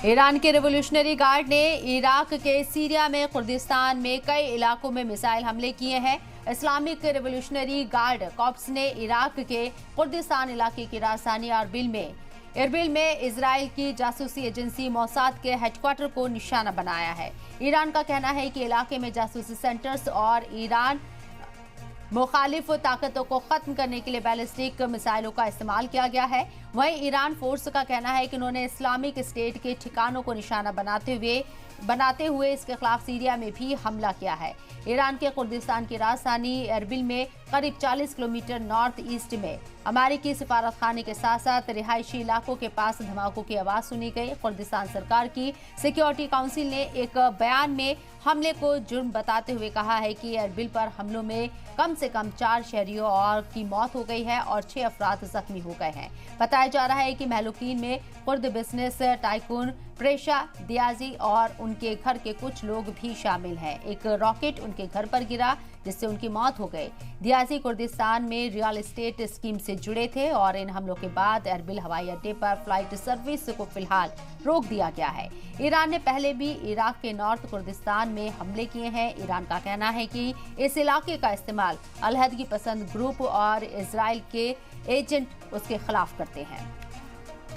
Iran के revolutionary guard ने Iraq के सीरिया में कुर्दिस्तान में कई इलाकों में मिसाइल हमले किए हैं। इस्लामिक रिवॉल्यूशनरी गार्ड कॉर्प्स ने इराक के कुर्दिस्तान इलाके की राजधानी इरबिल में इजराइल की जासूसी एजेंसी मोसाद के हेडक्वार्टर को निशाना बनाया है। ईरान का कहना है कि इलाके में जासूसी सेंटर्स और ईरान मुखालिफ ताकतों को खत्म करने के लिए बैलिस्टिक मिसाइलों का इस्तेमाल किया गया है। वहीं ईरान फोर्स का कहना है कि उन्होंने इस्लामिक स्टेट के ठिकानों को निशाना बनाते हुए इसके खिलाफ सीरिया में भी हमला किया है। ईरान के कुर्दिस्तान की राजधानी एरबिल में करीब 40 किलोमीटर नॉर्थ ईस्ट में अमेरिकी सिफारत खाने के साथ साथ रिहायशी इलाकों के पास धमाकों की आवाज सुनी गई। कुर्दिस्तान सरकार की सिक्योरिटी काउंसिल ने एक बयान में हमले को जुर्म बताते हुए कहा है कि एरबिल पर हमलों में कम से कम 4 शहरियों और की मौत हो गई है और 6 अफराद जख्मी हो गए हैं। बताया जा रहा है कि महलूकीन में कुर्द बिजनेस टाइकून प्रेशा दियाजी और उनके घर के कुछ लोग भी शामिल हैं। एक रॉकेट उनके घर पर गिरा जिससे उनकी मौत हो गई। दियाजी कुर्दिस्तान में रियल एस्टेट स्कीम से जुड़े थे और इन हमलों के बाद एरबिल हवाई अड्डे पर फ्लाइट सर्विस को फिलहाल रोक दिया गया है। ईरान ने पहले भी इराक के नॉर्थ कुर्दिस्तान में हमले किए हैं। ईरान का कहना है कि इस इलाके का इस्तेमाल अलहदगी पसंद ग्रुप और इजराइल के एजेंट उसके खिलाफ करते हैं।